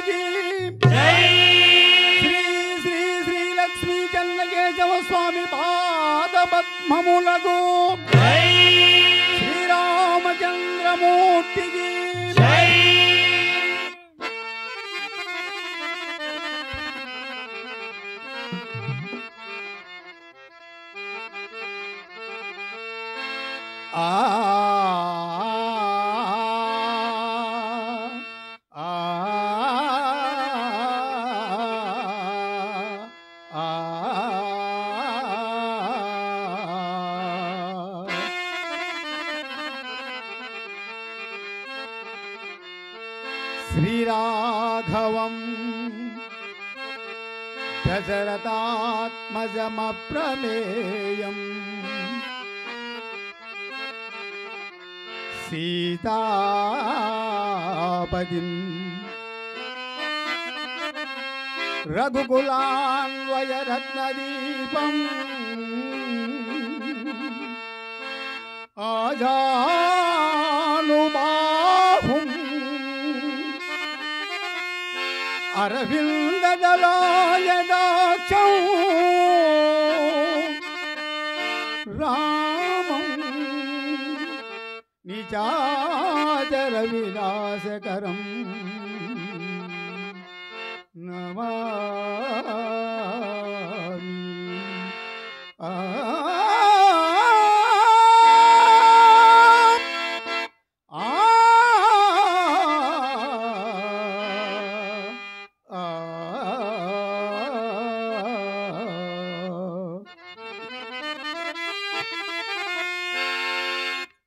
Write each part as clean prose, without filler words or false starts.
की जय। श्री श्री श्री लक्ष्मी चंद्रकेशव स्वामी पाद पद्ममुलगु जय। श्री रामचंद्र मूर्ति की जय। श्रीराघवं दशरथात्मजमप्रमेयम् सीतापतिं रघुकुलान्वयरत्नदीपम् आजानुबाहुम् अरविन्ददलायदाक्षौ रामं निचाचरविलासकरं नमामि।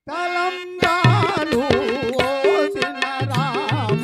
తలంబ్రాలు ఓసిన రామ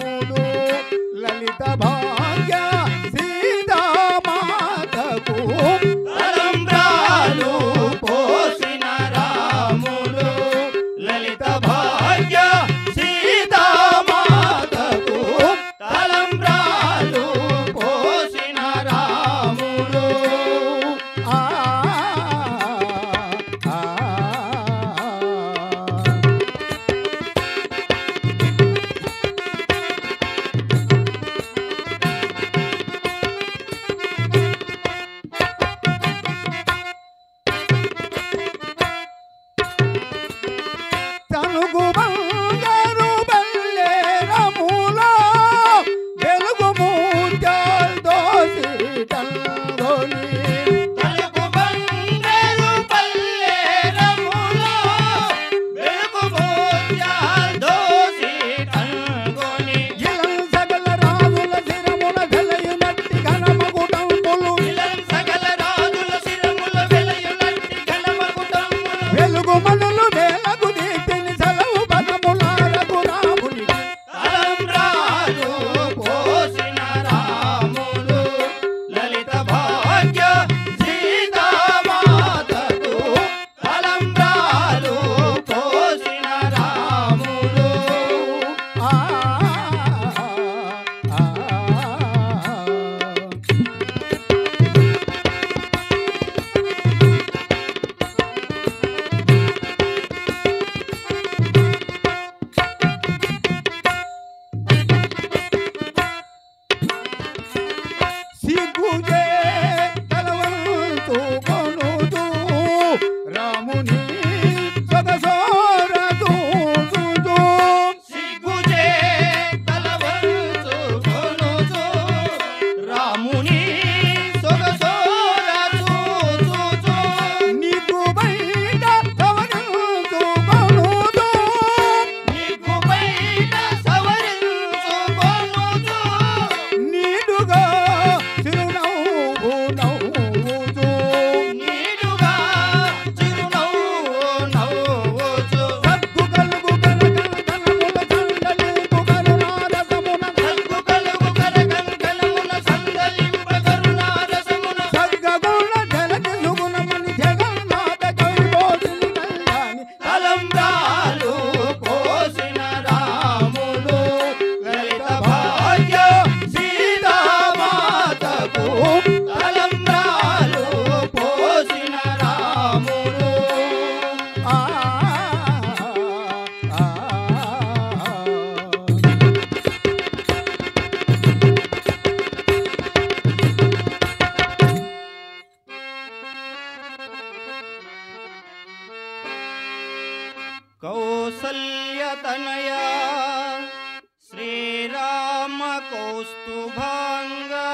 కౌస్తుభాంగా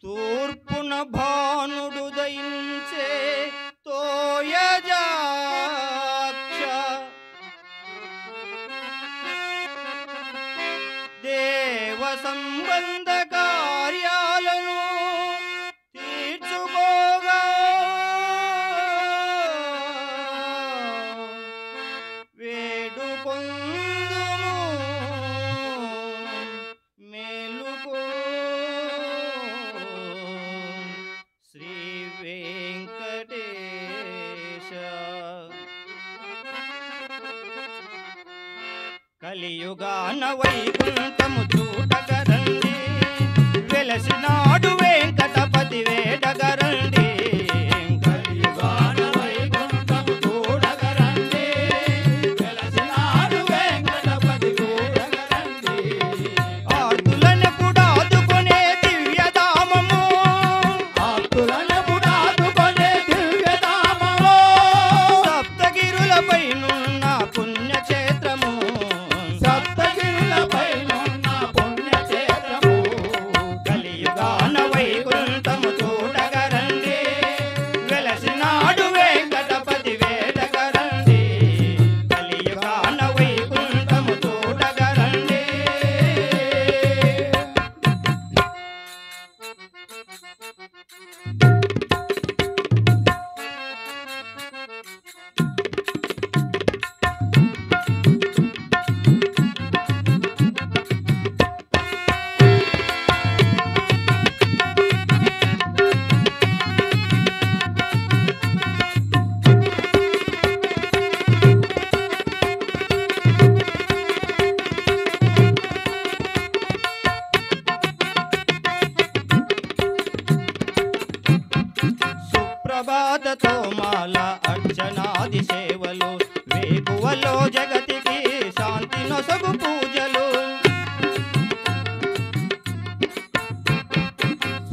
తూర్పున భానుడు దయించే తోయజాక్ష దేవ సంబంధ కార్యాలను తీర్చుకోగా వేడుకొందుము మేలుకో శ్రీ వెంకటేశ. కలియుగాన వైకుంఠము చూడగరండి, వెలసినాడు వెంకటపతి వేడగరండి. కలియుగాన వైకుంఠము చూడగరండి, వెలసినాడు వెంకటపతి వేడగరండి. ఆర్తులను కూడా ఆదుకొనే దివ్యధామము, ఆర్తులను కూడా ఆదుకొనే దివ్యధామము, సప్తగిరులపైనున్న పుణ్యక్షేత్రము, సప్తగిరులపైనున్న పుణ్యక్షేత్రము. కలియుగాన వైకుంఠము చూడగరండి, వెలసినాడు వెంకటపతి వేడగరండి. కలియుగాన వైకుంఠము చూడగరండి. సుప్రభాతతో మాల అర్చనాది సేవలు, వేకువలో జగతికి శాంతి నొసగు పూజలు.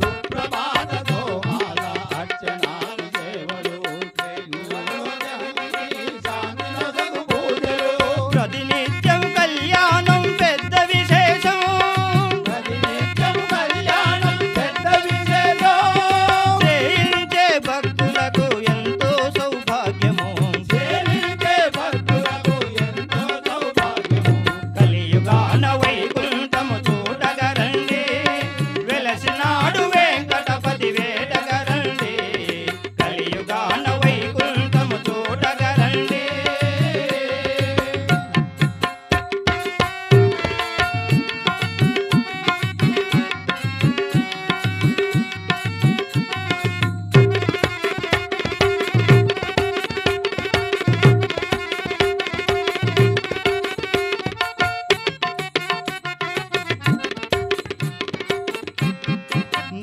సుప్రభాతతో మాల అర్చనాది సేవలు, వేకువలో జగతికి శాంతి నొసగు పూజలు. ప్రతినిత్యం కళ్యాణం పెద్ద విశేషం, ప్రతినిత్యం కళ్యాణం పెద్ద విశేషం. సేవించే భక్తులకు ఎంతో సౌభాగ్యము, సేవించే భక్తులకు ఎంతో సౌభాగ్యము. కలియుగాన వైకుంఠము చూడగరండి, వెలసినాడు వెంకటపతి వేడగరండి. కలియుగాన వైకుంఠము చూడగరండి.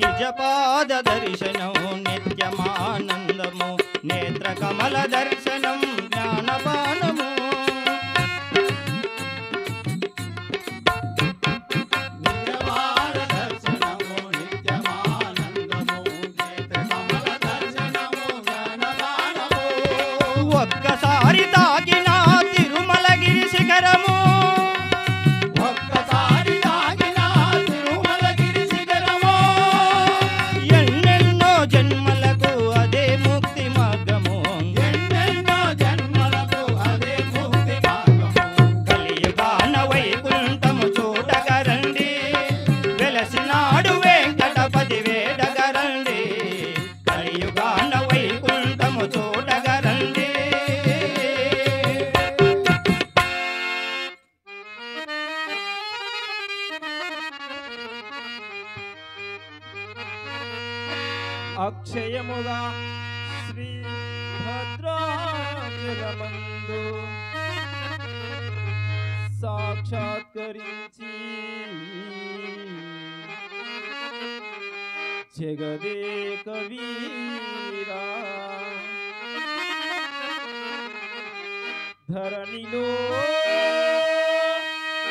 నిజపాద దర్శనం నిత్యమానందము, నేత్ర కమల దర్శనం జ్ఞానపానము. నిజపాద దర్శనము నిత్యమానందము, నేత్ర కమల దర్శనము జ్ఞానపానము. ఒక్కసారి తాకిన తిరుమలగిరి శిఖరము, ఒక్కసారి తాకిన తిరుమలగిరి శిఖరము. ఎన్నెన్నో జన్మలకు అదే ముక్తి మార్గము, ఎన్నెన్నో జన్మలకు అదే ముక్తి మార్గము. కలియుగాన వైకుంఠము చూడగరండి, వెలసినాడు వెంకటపతి వేడగరండి. కలియుగాన వైకుంఠము చూడగరండి. అక్షయముగా శ్రీ భద్రాచలమందు సాక్షాత్కరించి జగదేక వీరా ధరణిలో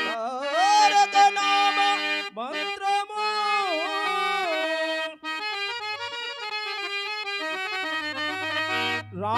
తారక నామ మంత్రము రా